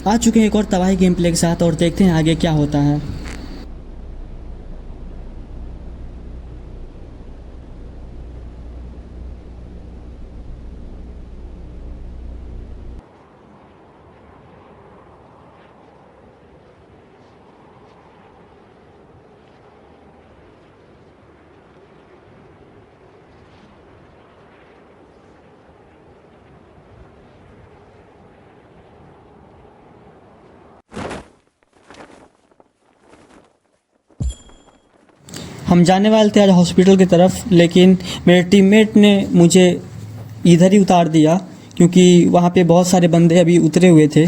आ चुके हैं एक और तबाही गेम प्ले के साथ और देखते हैं आगे क्या होता है। हम जाने वाले थे आज हॉस्पिटल की तरफ, लेकिन मेरे टीममेट ने मुझे इधर ही उतार दिया क्योंकि वहाँ पे बहुत सारे बंदे अभी उतरे हुए थे।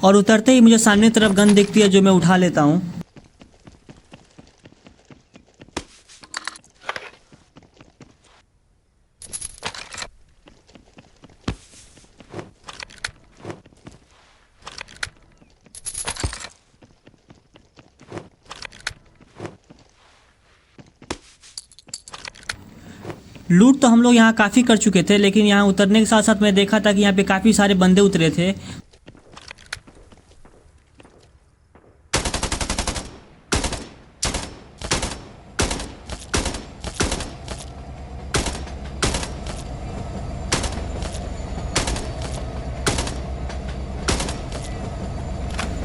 और उतरते ही मुझे सामने तरफ गन दिखती है जो मैं उठा लेता हूँ। लूट तो हम लोग यहाँ काफ़ी कर चुके थे, लेकिन यहाँ उतरने के साथ साथ मैं देखा था कि यहाँ पे काफ़ी सारे बंदे उतरे थे।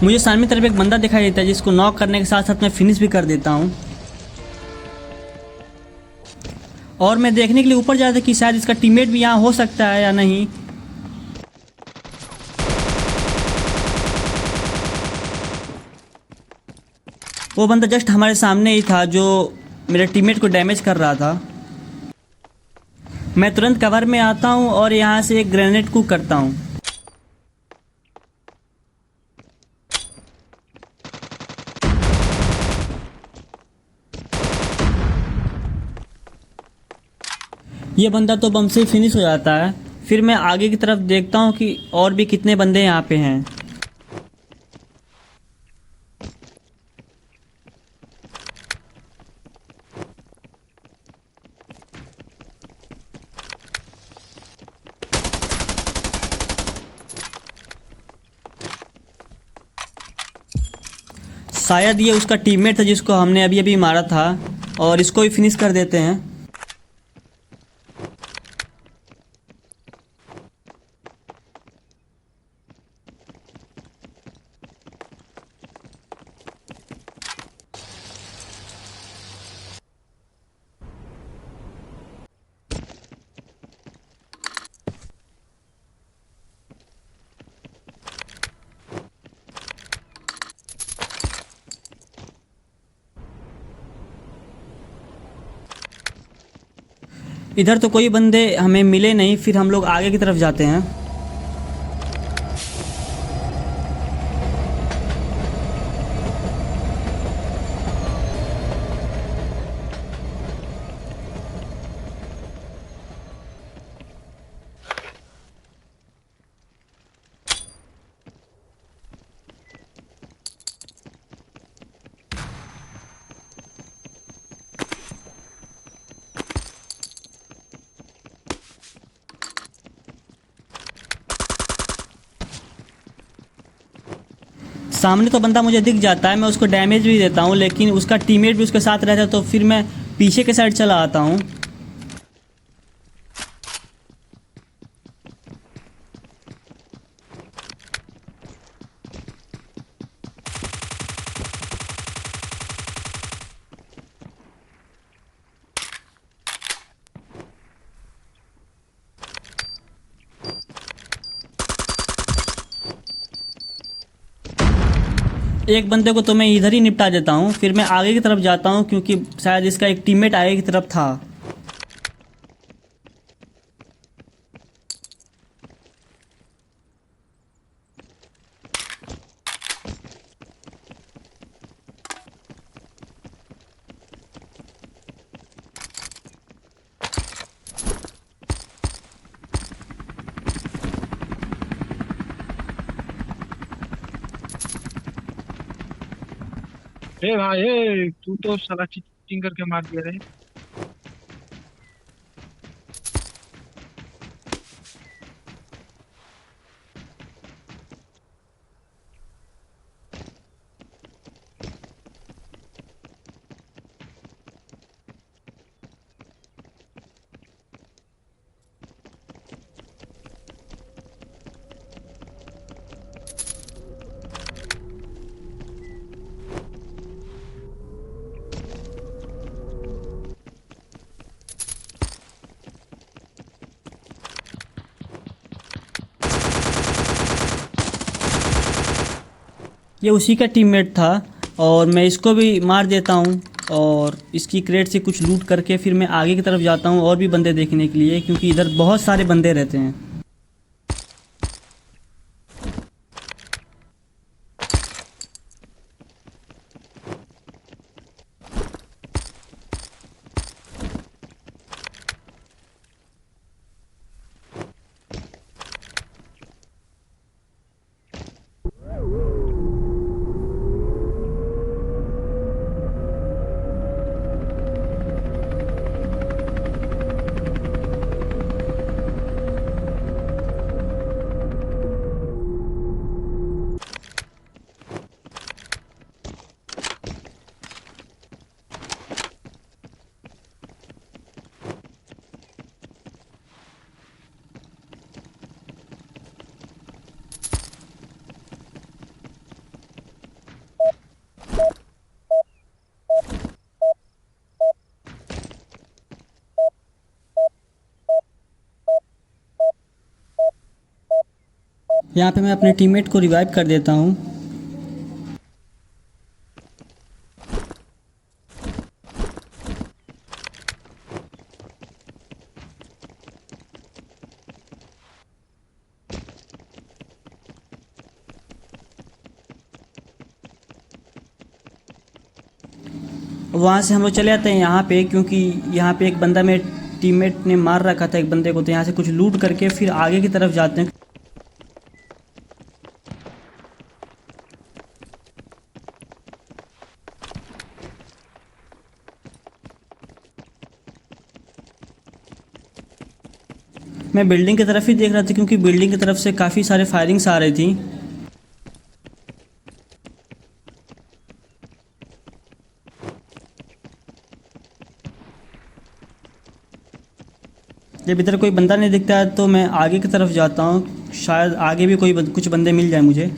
मुझे सामने तरफ एक बंदा दिखाई देता है जिसको नॉक करने के साथ साथ मैं फिनिश भी कर देता हूँ। और मैं देखने के लिए ऊपर जा रहा था कि शायद इसका टीममेट भी यहाँ हो सकता है या नहीं। वो बंदा जस्ट हमारे सामने ही था जो मेरे टीममेट को डैमेज कर रहा था। मैं तुरंत कवर में आता हूँ और यहाँ से एक ग्रेनेड कुक करता हूँ। ये बंदा तो बम से ही फिनिश हो जाता है। फिर मैं आगे की तरफ देखता हूँ कि और भी कितने बंदे यहाँ पे हैं। शायद ये उसका टीममेट था जिसको हमने अभी अभी मारा था, और इसको भी फिनिश कर देते हैं। इधर तो कोई बंदे हमें मिले नहीं, फिर हम लोग आगे की तरफ जाते हैं। सामने तो बंदा मुझे दिख जाता है, मैं उसको डैमेज भी देता हूँ, लेकिन उसका टीममेट भी उसके साथ रहता है तो फिर मैं पीछे के साइड चला आता हूँ। एक बंदे को तो मैं इधर ही निपटा देता हूँ, फिर मैं आगे की तरफ जाता हूँ क्योंकि शायद इसका एक टीममेट आगे की तरफ था। ए भाई, ए तू तो साला चीटिंग करके मार दिया रे। ये उसी का टीममेट था और मैं इसको भी मार देता हूँ और इसकी क्रेट से कुछ लूट करके फिर मैं आगे की तरफ जाता हूँ और भी बंदे देखने के लिए, क्योंकि इधर बहुत सारे बंदे रहते हैं। यहाँ पे मैं अपने टीममेट को रिवाइव कर देता हूँ। वहाँ से हम लोग चले जाते हैं यहाँ पे, क्योंकि यहाँ पे एक बंदा मेरे टीममेट ने मार रखा था एक बंदे को, तो यहाँ से कुछ लूट करके फिर आगे की तरफ जाते हैं। मैं बिल्डिंग की तरफ ही देख रहा था, क्योंकि बिल्डिंग की तरफ से काफ़ी सारे फायरिंग्स आ रही थी। जब इधर कोई बंदा नहीं दिखता है तो मैं आगे की तरफ जाता हूँ, शायद आगे भी कुछ बंदे मिल जाए मुझे।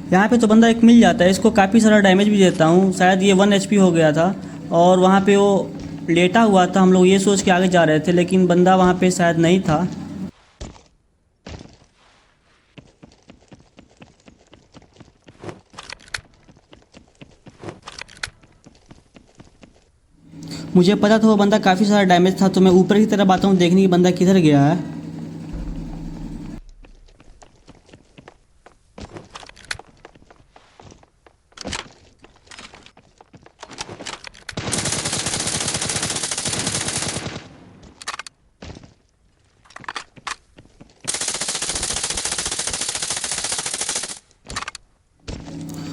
यहाँ पे तो बंदा एक मिल जाता है, इसको काफ़ी सारा डैमेज भी देता हूँ। शायद ये 1 HP हो गया था और वहाँ पे वो लेटा हुआ था। हम लोग ये सोच के आगे जा रहे थे, लेकिन बंदा वहाँ पे शायद नहीं था। मुझे पता था वो बंदा काफ़ी सारा डैमेज था, तो मैं ऊपर की तरफ आता हूँ देखने की बंदा किधर गया है।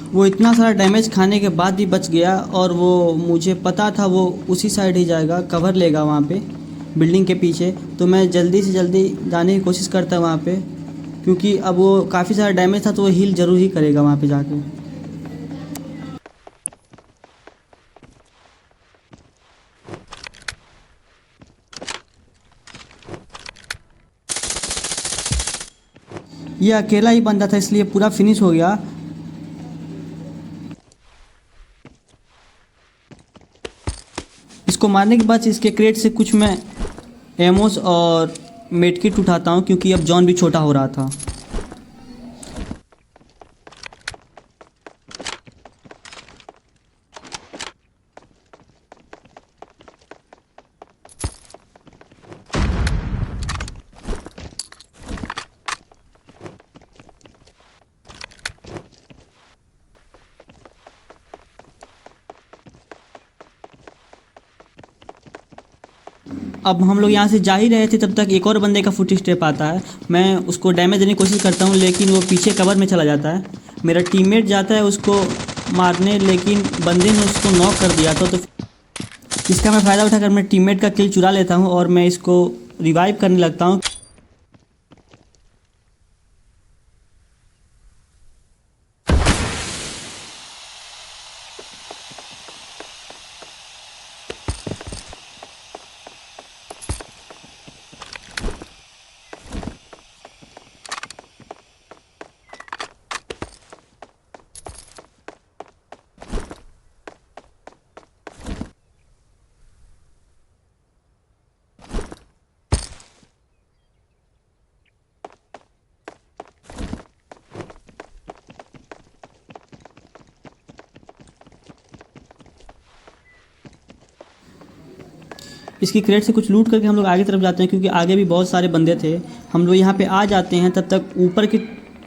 वो इतना सारा डैमेज खाने के बाद भी बच गया, और वो मुझे पता था वो उसी साइड ही जाएगा, कवर लेगा वहाँ पे बिल्डिंग के पीछे। तो मैं जल्दी से जल्दी जाने की कोशिश करता वहाँ पे, क्योंकि अब वो काफ़ी सारा डैमेज था तो वो हील ज़रूर ही करेगा वहाँ पे जाके। ये अकेला ही बंदा था, इसलिए पूरा फिनिश हो गया। इसको मारने के बाद इसके क्रेट से कुछ मैं एमोस और मेडकिट उठाता हूँ, क्योंकि अब जॉन भी छोटा हो रहा था। अब हम लोग यहाँ से जा ही रहे थे, तब तक एक और बंदे का फुट स्टेप आता है। मैं उसको डैमेज देने की कोशिश करता हूँ, लेकिन वो पीछे कवर में चला जाता है। मेरा टीममेट जाता है उसको मारने, लेकिन बंदे ने उसको नॉक कर दिया था। तो इसका मैं फ़ायदा उठाकर मैं टीममेट का किल चुरा लेता हूँ और मैं इसको रिवाइव करने लगता हूँ। इसकी क्रेट से कुछ लूट करके हम लोग आगे तरफ जाते हैं, क्योंकि आगे भी बहुत सारे बंदे थे। हम लोग यहाँ पे आ जाते हैं, तब तक ऊपर की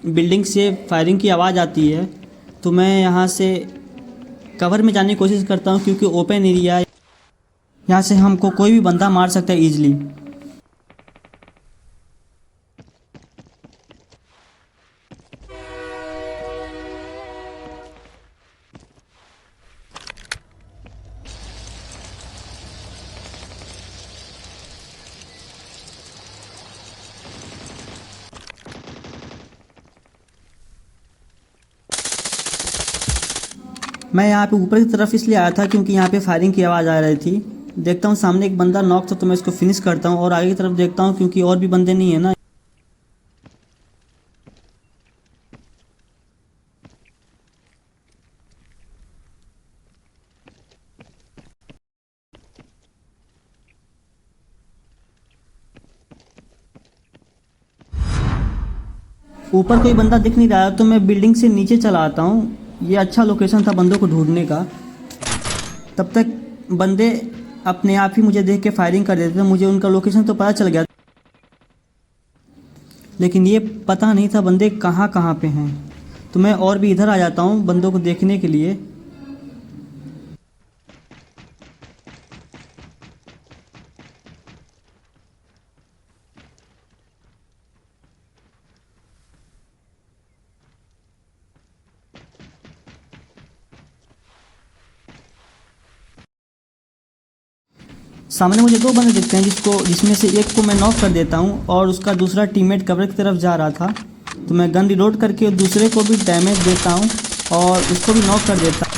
बिल्डिंग से फायरिंग की आवाज़ आती है। तो मैं यहाँ से कवर में जाने की कोशिश करता हूँ, क्योंकि ओपन एरिया है, यहाँ से हमको कोई भी बंदा मार सकता है ईजिली। मैं यहाँ पे ऊपर की तरफ इसलिए आया था क्योंकि यहाँ पे फायरिंग की आवाज़ आ रही थी। देखता हूँ सामने एक बंदा नॉक था, तो मैं इसको फिनिश करता हूँ और आगे की तरफ देखता हूँ, क्योंकि और भी बंदे नहीं है ना। ऊपर कोई बंदा दिख नहीं रहा है, तो मैं बिल्डिंग से नीचे चला आता हूँ। ये अच्छा लोकेशन था बंदों को ढूंढने का। तब तक बंदे अपने आप ही मुझे देख के फायरिंग कर देते थे। मुझे उनका लोकेशन तो पता चल गया, लेकिन ये पता नहीं था बंदे कहाँ कहाँ पे हैं। तो मैं और भी इधर आ जाता हूँ बंदों को देखने के लिए। सामने मुझे दो बंदे दिखते हैं, जिसमें से एक को मैं नॉक कर देता हूँ और उसका दूसरा टीममेट कवर की तरफ जा रहा था। तो मैं गन रिलोड करके दूसरे को भी डैमेज देता हूँ और उसको भी नॉक कर देता हूँ।